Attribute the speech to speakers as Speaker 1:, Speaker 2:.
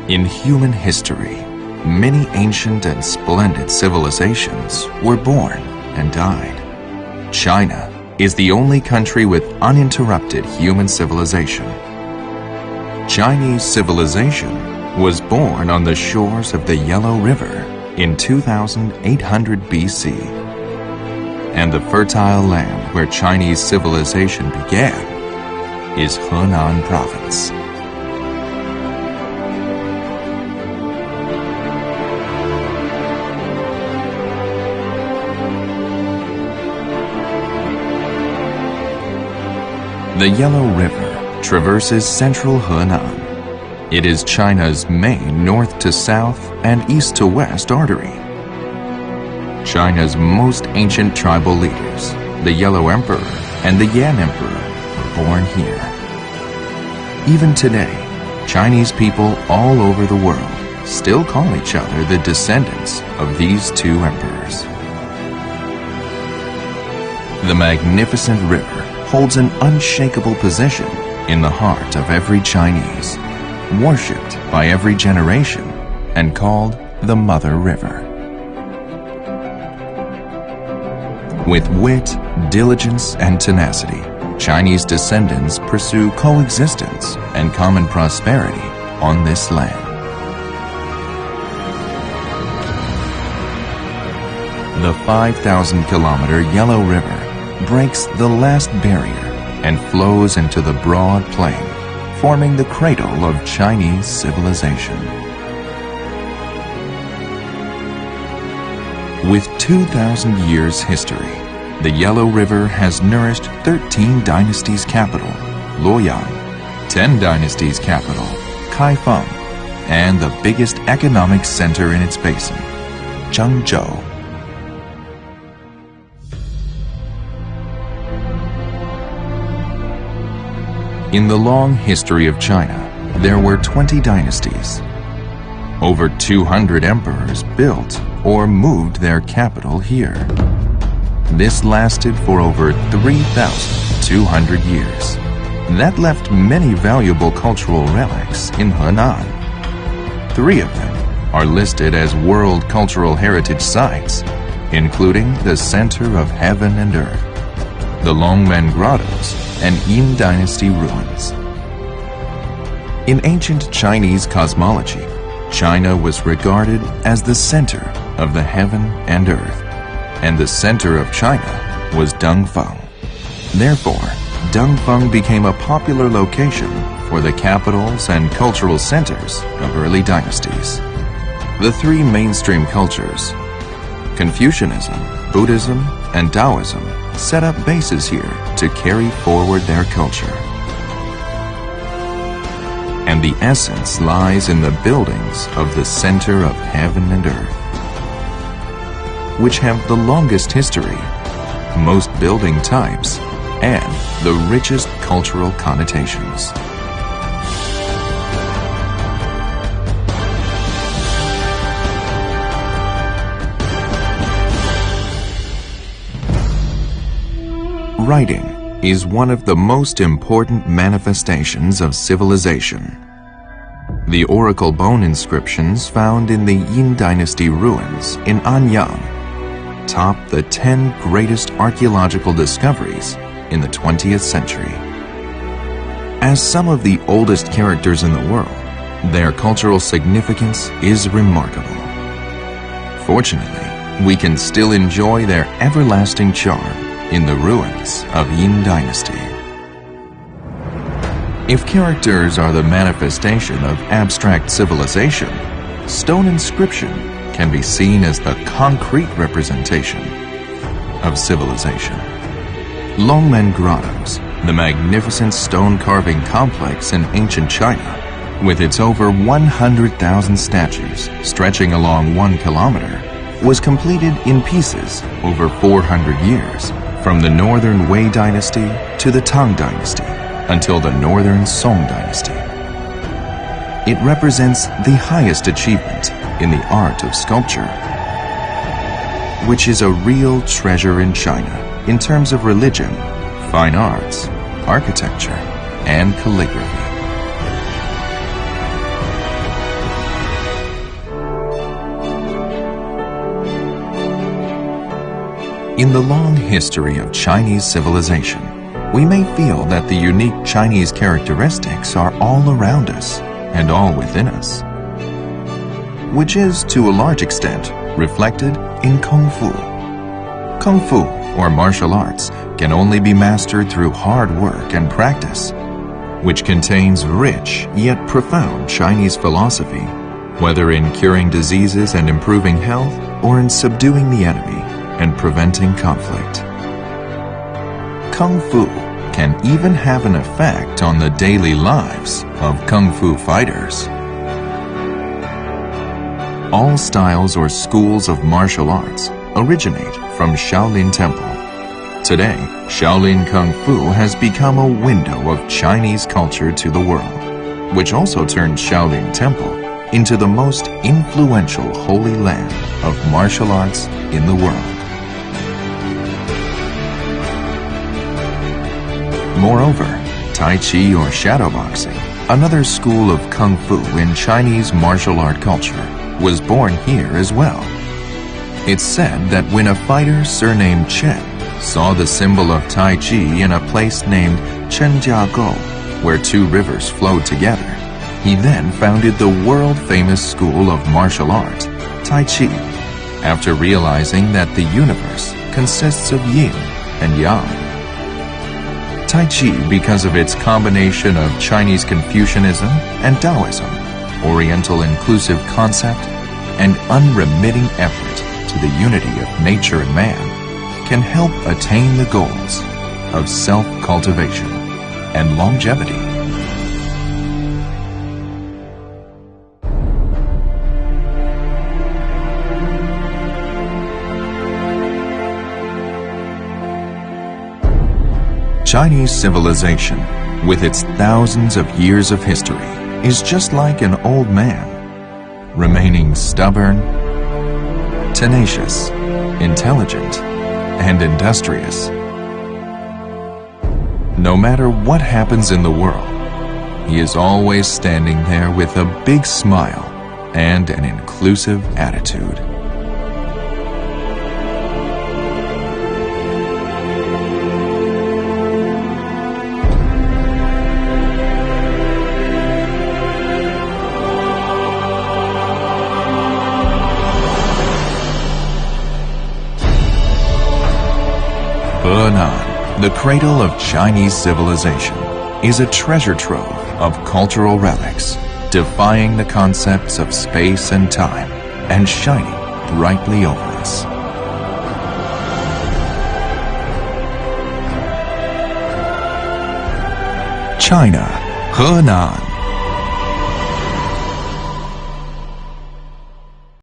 Speaker 1: In human history, many ancient and splendid civilizations were born and died. China is the only country with uninterrupted human civilization. Chinese civilization was born on the shores of the Yellow River in 2800 BC. And the fertile land where Chinese civilization began is Henan Province. The Yellow River traverses central Henan. It is China's main north to south and east to west artery. China's most ancient tribal leaders, the Yellow Emperor and the Yan Emperor, were born here. Even today, Chinese people all over the world still call each other the descendants of these two emperors. The magnificent river holds an unshakable position in the heart of every Chinese, worshipped by every generation and called the Mother River. With wit, diligence, and tenacity, Chinese descendants pursue coexistence and common prosperity on this land. The 5,000-kilometer Yellow River breaks the last barrier and flows into the broad plain, forming the cradle of Chinese civilization. With 2,000 years' history, the Yellow River has nourished 13 dynasties' capital, Luoyang, 10 dynasties' capital, Kaifeng, and the biggest economic center in its basin, Zhengzhou. In the long history of China, there were 20 dynasties. Over 200 emperors built or moved their capital here. This lasted for over 3,200 years. That left many valuable cultural relics in Henan. 3 of them are listed as World Cultural Heritage Sites, including the Center of Heaven and Earth, the Longmen Grottos, and Yin Dynasty ruins. In ancient Chinese cosmology, China was regarded as the center of the heaven and earth, and the center of China was Dongfeng. Therefore, Dongfeng became a popular location for the capitals and cultural centers of early dynasties. The 3 mainstream cultures, Confucianism, Buddhism, and Taoism, set up bases here to carry forward their culture. And the essence lies in the buildings of the center of heaven and earth, which have the longest history, most building types, and the richest cultural connotations. Writing is one of the most important manifestations of civilization. The oracle bone inscriptions found in the Yin Dynasty ruins in Anyang top the 10 greatest archaeological discoveries in the 20th century. As some of the oldest characters in the world, their cultural significance is remarkable. Fortunately, we can still enjoy their everlasting charm in the ruins of Yin Dynasty. If characters are the manifestation of abstract civilization, stone inscription can be seen as the concrete representation of civilization. Longmen Grottos, the magnificent stone carving complex in ancient China, with its over 100,000 statues stretching along 1 kilometer, was completed in pieces over 400 years, from the Northern Wei Dynasty to the Tang Dynasty, until the Northern Song Dynasty. It represents the highest achievement in the art of sculpture, which is a real treasure in China in terms of religion, fine arts, architecture, and calligraphy. In the long history of Chinese civilization, we may feel that the unique Chinese characteristics are all around us and all within us, which is, to a large extent, reflected in Kung Fu. Kung Fu, or martial arts, can only be mastered through hard work and practice, which contains rich yet profound Chinese philosophy, whether in curing diseases and improving health, or in subduing the enemy and preventing conflict. Kung Fu can even have an effect on the daily lives of Kung Fu fighters. All styles or schools of martial arts originate from Shaolin Temple. Today, Shaolin Kung Fu has become a window of Chinese culture to the world, which also turned Shaolin Temple into the most influential holy land of martial arts in the world. Moreover, Taiji or shadowboxing, another school of Kung Fu in Chinese martial art culture, was born here as well. It's said that when a fighter surnamed Chen saw the symbol of Taiji in a place named Chenjiagou, where two rivers flowed together, he then founded the world-famous school of martial art, Taiji, after realizing that the universe consists of yin and yang. Taiji, because of its combination of Chinese Confucianism and Taoism, Oriental inclusive concept, and unremitting effort to the unity of nature and man, can help attain the goals of self-cultivation and longevity. Chinese civilization, with its thousands of years of history, is just like an old man, remaining stubborn, tenacious, intelligent, and industrious. No matter what happens in the world, he is always standing there with a big smile and an inclusive attitude. Henan, the cradle of Chinese civilization, is a treasure trove of cultural relics, defying the concepts of space and time and shining brightly over us. China, Henan.